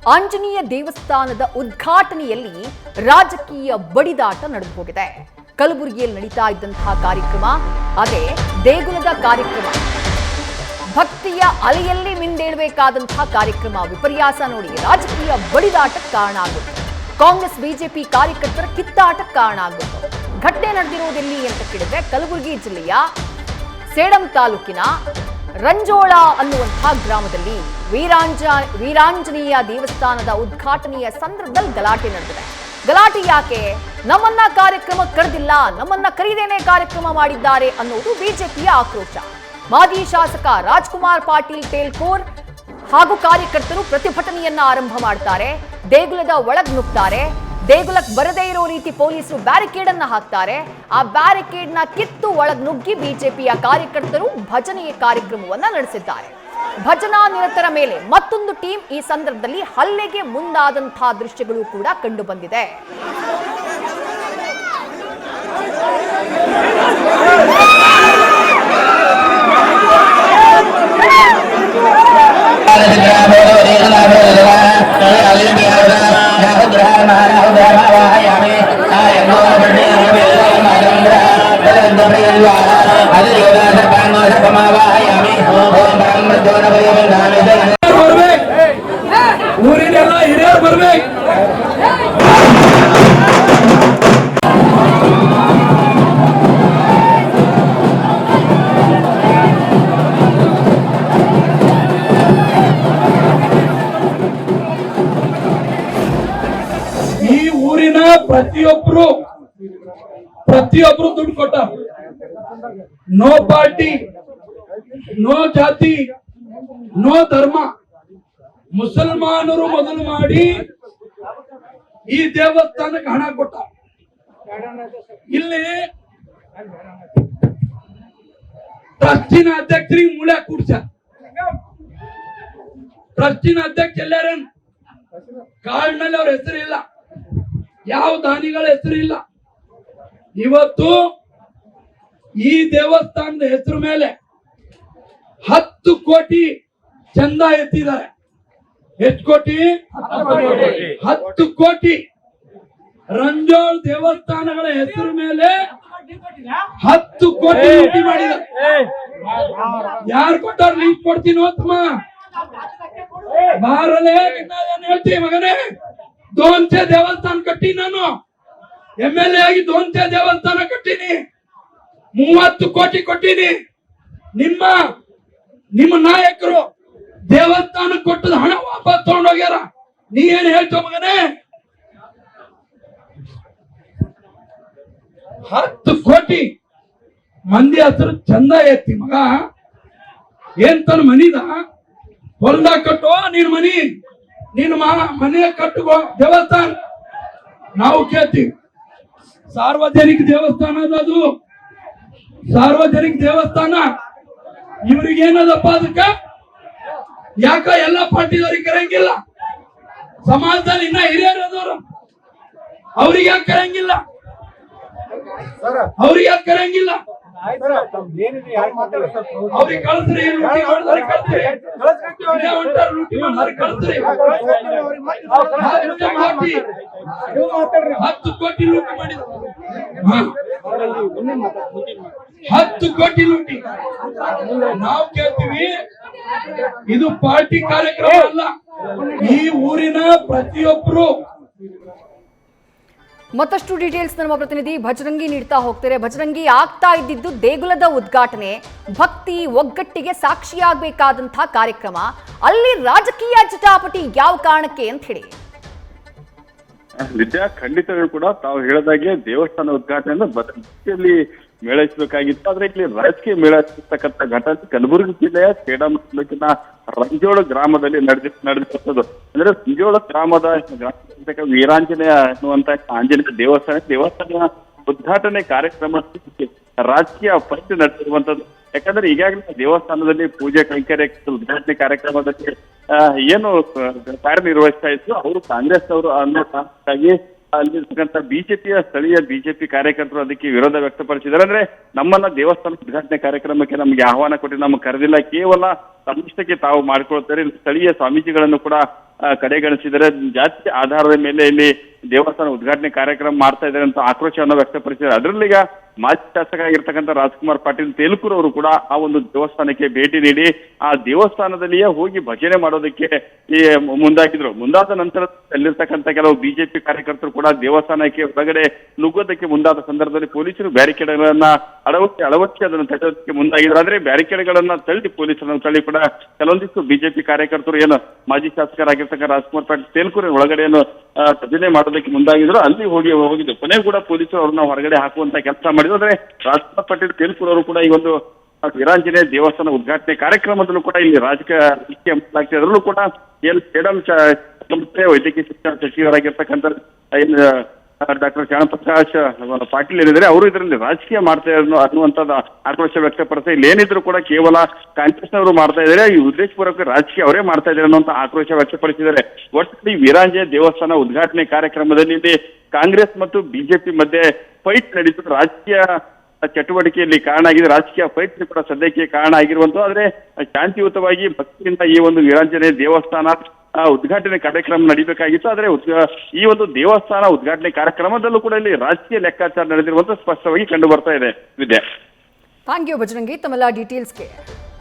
ಆಂಜನೇಯ ದೇವಸ್ಥಾನದ ಉದ್ಘಾಟನೆಯಲ್ಲಿ ರಾಜಕೀಯ ಬಡಿದಾಟ ನಡೆದು ಹೋಗಿದೆ. ಕಲಬುರಗಿಯಲ್ಲಿ ನಡೀತಾ ಇದ್ದಂತಹ ಕಾರ್ಯಕ್ರಮ ಅದೇ ದೇಗುಲದ ಕಾರ್ಯಕ್ರಮ. ಭಕ್ತಿಯ ಅಲೆಯಲ್ಲಿ ಮಿಂದೇಳಬೇಕಾದಂತಹ ಕಾರ್ಯಕ್ರಮ ವಿಪರ್ಯಾಸ ನೋಡಿ ರಾಜಕೀಯ ಬಡಿದಾಟಕ್ಕೆ ಕಾರಣ ಆಗುತ್ತೆ. ಕಾಂಗ್ರೆಸ್ ಬಿಜೆಪಿ ಕಾರ್ಯಕರ್ತರ ಕಿತ್ತಾಟಕ್ಕೆ ಕಾರಣ ಆಗುತ್ತೆ. ಘಟನೆ ನಡೆದಿರುವುದೆಲ್ಲಿ ಅಂತ ಕೇಳಿದ್ರೆ ಕಲಬುರಗಿ ಜಿಲ್ಲೆಯ ಸೇಡಂ ತಾಲೂಕಿನ ರಂಜೋಳ ಅನ್ನುವಂತಹ ಗ್ರಾಮದಲ್ಲಿ ವೀರಾಂಜನೇಯ ದೇವಸ್ಥಾನದ ಉದ್ಘಾಟನೆಯ ಸಂದರ್ಭದಲ್ಲಿ ಗಲಾಟೆ ನಡೆದಿದೆ. ಗಲಾಟೆ ಯಾಕೆ? ನಮ್ಮನ್ನ ಕಾರ್ಯಕ್ರಮ ಕರೆದಿಲ್ಲ, ನಮ್ಮನ್ನ ಕರೀದೇನೆ ಕಾರ್ಯಕ್ರಮ ಮಾಡಿದ್ದಾರೆ ಅನ್ನೋದು ಬಿಜೆಪಿಯ ಆಕ್ರೋಶ. ಮಾಜಿ ಶಾಸಕ ರಾಜ್ಕುಮಾರ್ ಪಾಟೀಲ್ ಟೇಲ್ಕೋರ್ ಹಾಗೂ ಕಾರ್ಯಕರ್ತರು ಪ್ರತಿಭಟನೆಯನ್ನ ಆರಂಭ ಮಾಡ್ತಾರೆ. ದೇಗುಲದ ಒಳಗ್ ನುಗ್ತಾರೆ. ದೇಗುಲಕ್ಕೆ ಬರದೇ ಇರೋ ರೀತಿ ಪೊಲೀಸರು ಬ್ಯಾರಿಕೇಡ್ ಅನ್ನ ಹಾಕ್ತಾರೆ. ಆ ಬ್ಯಾರಿಕೇಡ್ ನ ಕಿತ್ತು ಒಳಗ್ ನುಗ್ಗಿ ಬಿಜೆಪಿಯ ಕಾರ್ಯಕರ್ತರು ಭಜನೆಯ ಕಾರ್ಯಕ್ರಮವನ್ನ ನಡೆಸಿದ್ದಾರೆ. ಭಜನಾ ನಿರತರ ಮೇಲೆ ಮತ್ತೊಂದು ಟೀಮ್ ಈ ಸಂದರ್ಭದಲ್ಲಿ ಹಲ್ಲೆಗೆ ಮುಂದಾದಂತಹ ದೃಶ್ಯಗಳು ಕೂಡ ಕಂಡು ಬಂದಿದೆ. ಊರಿನೆಲ್ಲ ಹಿರಿಯರು ಬರ್ಬೇಕು. ಈ ಊರಿನ ಪ್ರತಿಯೊಬ್ರು ದುಡ್ಡು ಕೊಟ್ಟ. ನೋ ಪಾರ್ಟಿ, ನೋ ಜಾತಿ, ನೋ ಧರ್ಮ. ಮುಸಲ್ಮಾನರು ಮೊದಲು ಮಾಡಿ ಈ ದೇವಸ್ಥಾನಕ್ಕೆ ಹಣ ಕೊಟ್ಟ. ಇಲ್ಲಿ ಟ್ರಸ್ಟಿನ ಅಧ್ಯಕ್ಷರಿಗೆ ಮೂಳೆ ಕೂಡ್ಸ. ಟ್ರಸ್ಟಿನ ಅಧ್ಯಕ್ಷ ಎಲ್ಲಾರೇನು ಕಾರ್ಡ್ನಲ್ಲಿ ಅವ್ರ ಹೆಸರಿಲ್ಲ, ಯಾವ ದಾನಿಗಳ ಹೆಸರಿಲ್ಲ. ಇವತ್ತು ಈ ದೇವಸ್ಥಾನದ ಹೆಸರು ಮೇಲೆ 10 ಕೋಟಿ ಚಂದ ಎತ್ತಿದ್ದಾರೆ. ಎಷ್ಟು ಕೋಟಿ? 10 ಕೋಟಿ. ರಂಜೋಳ್ ದೇವಸ್ಥಾನಗಳ ಹೆಸರು ಮೇಲೆ 10 ಕೋಟಿ ಲೂಟಿ ಮಾಡಿದ್ದಾರೆ. ಯಾರು ಕೊಟ್ಟಾರ? ಲೀಸ್ಟ್ ಕೊಡ್ತೀನೋ ತಮ್ಮ ಬಾರಲೇ. ಏನ್ ಹೇಳ್ತೀವಿ ಮಗನೇ? 200 ದೇವಸ್ಥಾನ ಕಟ್ಟಿ ನಾನು MLA ಆಗಿ 200 ದೇವಸ್ಥಾನ ಕಟ್ಟಿನಿ. 30 ಕೋಟಿ ಕೊಟ್ಟಿನಿ. ನಿಮ್ಮ ನಾಯಕರು ದೇವಸ್ಥಾನ ಕೊಟ್ಟದ ಹಣ ವಾಪಸ್ ತಗೊಂಡೋಗ್ಯಾರ. ನೀ ಏನ್ ಹೇಳ್ತೋ ಮಗನೇ? 10 ಕೋಟಿ ಮಂದಿ ಹೆಸರು ಚಂದ ಎತ್ತಿ ಮಗ. ಏನ್ ತನ್ನ ಮನಿದ ಹೊಲ್ದಾಗ ಕಟ್ಟೋ ನೀನ್ ಮನಿ, ನೀನ್ ಮನೆ ಕಟ್ಟುಕೋ ದೇವಸ್ಥಾನ. ನಾವು ಕೇಳ್ತೀವಿ ಸಾರ್ವಜನಿಕ ದೇವಸ್ಥಾನ ಅದು, ಸಾರ್ವಜನಿಕ ದೇವಸ್ಥಾನ. ಇವ್ರಿಗೇನದಪ್ಪ ಅದಕ್ಕ? ಯಾಕ ಎಲ್ಲ ಪಾರ್ಟಿದವ್ರಿಗೆ ಕರಂಗಿಲ್ಲ? ಸಮಾಜದಲ್ಲಿ ಇನ್ನ ಹಿರಿಯರದವ್ರು ಅವ್ರಿಗೆ ಯಾಕೆ ಕರಂಗಿಲ್ಲ? ಅವ್ರಿಗೆ ಯಾಕೆ ಕರಂಗಿಲ್ಲ? ಅವ್ರಿಗೆ ಕಳ್ಸ್ರಿ. ಲೂಟಿ ಮಾಡಿದ್ರೆ ಕಳ್ಸ್ರಿ. ಲೂಟಿ ಮಾಡಿದ್ರೆ ಕಳ್ಸ್ರಿ. 10 ಕೋಟಿ ಲೂಟಿ ಮಾಡಿದ್ರು. 10 ಕೋಟಿ ಲೂಟಿ. ನಾವು ಕೇಳ್ತೀವಿ ಇದು ಪಾರ್ಟಿ ಕಾರ್ಯಕ್ರಮ ಅಲ್ಲ. ಈ ಊರಿನ ಪ್ರತಿಯೊಬ್ರು. ಮತ್ತಷ್ಟು ಡೀಟೇಲ್ಸ್ ನಮ್ಮ ಪ್ರತಿನಿಧಿ ಭಜರಂಗಿ ನೀಡ್ತಾ ಹೋಗ್ತಾರೆ. ಭಜರಂಗಿ, ಆಗ್ತಾ ಇದ್ದಿದ್ದು ದೇಗುಲದ ಉದ್ಘಾಟನೆ, ಭಕ್ತಿ ಒಗ್ಗಟ್ಟಿಗೆ ಸಾಕ್ಷಿಯಾಗಬೇಕಾದಂತಹ ಕಾರ್ಯಕ್ರಮ. ಅಲ್ಲಿ ರಾಜಕೀಯ ಜಟಾಪಟಿ ಯಾವ ಕಾರಣಕ್ಕೆ ಅಂತ ಹೇಳಿ? ವಿದ್ಯಾ, ಖಂಡಿತಗಳು ಕೂಡ ತಾವು ಹೇಳಿದಾಗೆ ದೇವಸ್ಥಾನ ಉದ್ಘಾಟನೆಯನ್ನು ಭಕ್ತಿಯಲ್ಲಿ ಮೇಳೈಸಬೇಕಾಗಿತ್ತು. ಆದ್ರೆ ಇಲ್ಲಿ ರಾಜಕೀಯ ಮೇಳೈಸತಕ್ಕಂಥ ಘಟನೆ ಕಲಬುರಗಿ ಜಿಲ್ಲೆಯ ಸೇಡಂ ತಾಲೂಕಿನ ರಂಜೋಳ ಗ್ರಾಮದಲ್ಲಿ ನಡೆದಿರುತ್ತದೆ. ಅಂದ್ರೆ ರಂಜೋಳ ಗ್ರಾಮದ ವೀರಾಂಜನೇಯ ಅನ್ನುವಂತ ಆಂಜನೇಯ ದೇವಸ್ಥಾನ ಉದ್ಘಾಟನೆ ಕಾರ್ಯಕ್ರಮ ರಾಜಕೀಯ ಪಂಚ ನಡೆಸಿರುವಂತದ್ದು. ಯಾಕಂದ್ರೆ ಈಗಾಗಲೇ ದೇವಸ್ಥಾನದಲ್ಲಿ ಪೂಜೆ ಕೈಂಕರ್ಯ ಉದ್ಘಾಟನೆ ಕಾರ್ಯಕ್ರಮದಲ್ಲಿ ಏನು ಕಾರ್ಯನಿರ್ವಹಿಸ್ತಾ ಇದ್ರು ಅವರು ಕಾಂಗ್ರೆಸ್ ಅವರು ಅನ್ನೋ ಕಾರಣಕ್ಕಾಗಿ ಅಲ್ಲಿರ್ತಕ್ಕಂಥ ಬಿಜೆಪಿಯ ಸ್ಥಳೀಯ ಬಿಜೆಪಿ ಕಾರ್ಯಕರ್ತರು ಅದಕ್ಕೆ ವಿರೋಧ ವ್ಯಕ್ತಪಡಿಸಿದ್ದಾರೆ. ಅಂದ್ರೆ ನಮ್ಮನ್ನ ದೇವಸ್ಥಾನ ಉದ್ಘಾಟನೆ ಕಾರ್ಯಕ್ರಮಕ್ಕೆ ನಮ್ಗೆ ಆಹ್ವಾನ ಕೊಟ್ಟು ನಮ್ಗೆ ಕರೆದಿಲ್ಲ, ಕೇವಲ ತಮ್ಮಿಷ್ಟಕ್ಕೆ ತಾವು ಮಾಡ್ಕೊಳ್ತಾರೆ. ಸ್ಥಳೀಯ ಸ್ವಾಮೀಜಿಗಳನ್ನು ಕೂಡ ಕಡೆಗಣಿಸಿದರೆ, ಜಾತಿ ಆಧಾರದ ಮೇಲೆ ಇಲ್ಲಿ ದೇವಸ್ಥಾನ ಉದ್ಘಾಟನೆ ಕಾರ್ಯಕ್ರಮ ಮಾಡ್ತಾ ಇದ್ದಾರೆ ಅಂತ ಆಕ್ರೋಶವನ್ನು ವ್ಯಕ್ತಪಡಿಸಿದ್ದಾರೆ. ಅದರಲ್ಲಿ ಈಗ ಮಾಜಿ ಶಾಸಕ ಆಗಿರ್ತಕ್ಕಂಥ ರಾಜ್ಕುಮಾರ್ ಪಾಟೀಲ್ ತೇಲ್ಕೂರ್ ಅವರು ಕೂಡ ಆ ಒಂದು ದೇವಸ್ಥಾನಕ್ಕೆ ಭೇಟಿ ನೀಡಿ ಆ ದೇವಸ್ಥಾನದಲ್ಲಿಯೇ ಹೋಗಿ ಭಜನೆ ಮಾಡೋದಕ್ಕೆ ಮುಂದಾಗಿದ್ರು. ಮುಂದಾದ ನಂತರ ಅಲ್ಲಿರ್ತಕ್ಕಂಥ ಕೆಲವು ಬಿಜೆಪಿ ಕಾರ್ಯಕರ್ತರು ಕೂಡ ದೇವಸ್ಥಾನಕ್ಕೆ ಹೊರಗಡೆ ನುಗ್ಗೋದಕ್ಕೆ ಮುಂದಾದ ಸಂದರ್ಭದಲ್ಲಿ ಪೊಲೀಸರು ಬ್ಯಾರಿಕೇಡ್ಗಳನ್ನ ಅಳವಡಿಸಿ ಅದನ್ನು ತಡೆಯೋದಕ್ಕೆ ಮುಂದಾಗಿದ್ರು. ಆದ್ರೆ ಬ್ಯಾರಿಕೇಡ್ಗಳನ್ನ ತಳ್ಳಿ ಪೊಲೀಸರನ್ನು ತಳ್ಳಿ ಕೂಡ ಕೆಲವೊಂದಿಷ್ಟು ಬಿಜೆಪಿ ಕಾರ್ಯಕರ್ತರು ಏನು ಮಾಜಿ ಶಾಸಕರಾಗಿರ್ತಕ್ಕಂಥ ರಾಜ್ಕುಮಾರ್ ಪಾಟೀಲ್ ತೇಲ್ಕೂರ್ ಒಳಗಡೆ ಭಜನೆ ಮಾಡೋದಕ್ಕೆ ಮುಂದಾಗಿದ್ರು. ಅಲ್ಲಿ ಹೋಗಿದ್ದು ಕೊನೆಗೂ ಕೂಡ ಪೊಲೀಸರು ಅವ್ರನ್ನ ಹೊರಗಡೆ ಹಾಕುವಂತ ಕೆಲಸ ಮಾಡಿದ್ರು. ಆದ್ರೆ ರಾಜ್ಕುಮಾರ್ ಪಾಟೀಲ್ ತೇಲ್ಕೂರ್ ಅವರು ಕೂಡ ಈ ಒಂದು ವೀರಾಂಜನೇಯ ದೇವಸ್ಥಾನ ಉದ್ಘಾಟನೆ ಕಾರ್ಯಕ್ರಮದಲ್ಲೂ ಕೂಡ ಇಲ್ಲಿ ರಾಜಕೀಯ ಮಾಡಲಾಗ್ತದೆ. ಅದರಲ್ಲೂ ಕೂಡ ಏನು ಸೇಡಂ ವೈದ್ಯಕೀಯ ಶಿಕ್ಷಣ ಸಚಿವರಾಗಿರ್ತಕ್ಕಂಥ ಡಾಕ್ಟರ್ ಶ್ಯಾಮಪ್ರಕಾಶ್ ಪಾಟೀಲ್ ಏನಿದ್ದಾರೆ ಅವರು ಇದರಲ್ಲಿ ರಾಜಕೀಯ ಮಾಡ್ತಾ ಇದ್ರು ಅನ್ನುವಂಥದ್ದು ಆಕ್ರೋಶ ವ್ಯಕ್ತಪಡಿಸಿ ಇಲ್ಲಿ ಏನಿದ್ರು ಕೂಡ ಕೇವಲ ಕಾಂಗ್ರೆಸ್ನವರು ಮಾಡ್ತಾ ಇದ್ದಾರೆ, ಈ ಉದ್ದೇಶಪೂರ್ವಕ ರಾಜಕೀಯ ಅವರೇ ಮಾಡ್ತಾ ಇದ್ದಾರೆ ಅನ್ನುವಂಥ ಆಕ್ರೋಶ ವ್ಯಕ್ತಪಡಿಸಿದ್ದಾರೆ. ಒಟ್ಟಿನಲ್ಲಿ ವೀರಾಂಜನೇಯ ದೇವಸ್ಥಾನ ಉದ್ಘಾಟನೆ ಕಾರ್ಯಕ್ರಮದಲ್ಲಿ ಇಲ್ಲಿ ಕಾಂಗ್ರೆಸ್ ಮತ್ತು ಬಿಜೆಪಿ ಮಧ್ಯೆ ಫೈಟ್ ನಡೀತು. ರಾಜಕೀಯ ಚಟುವಟಿಕೆಯಲ್ಲಿ ಕಾರಣ ಆಗಿದೆ, ರಾಜಕೀಯ ಫೈಟ್ ಕೂಡ ಸದ್ಯಕ್ಕೆ ಕಾರಣ ಆಗಿರುವಂತದ್ದು. ಆದ್ರೆ ಶಾಂತಿಯುತವಾಗಿ ಭಕ್ತಿಯಿಂದ ಈ ಒಂದು ವೀರಾಂಜನೇಯ ದೇವಸ್ಥಾನ ಉದ್ಘಾಟನೆ ಕಾರ್ಯಕ್ರಮ ನಡೀಬೇಕಾಗಿತ್ತು. ಆದ್ರೆ ಈ ಒಂದು ದೇವಸ್ಥಾನ ಉದ್ಘಾಟನೆ ಕಾರ್ಯಕ್ರಮದಲ್ಲೂ ಕೂಡ ಇಲ್ಲಿ ರಾಜಕೀಯ ಲೆಕ್ಕಾಚಾರ ನಡೆದಿರುವಂತ ಸ್ಪಷ್ಟವಾಗಿ ಕಂಡು ಬರ್ತಾ ಇದೆ. ವಿದ್ಯಾ, ಥ್ಯಾಂಕ್ ಯು ಬಜರಂಗಿ ತಮ್ಮೆಲ್ಲ ಡೀಟೇಲ್ಸ್ಗೆ.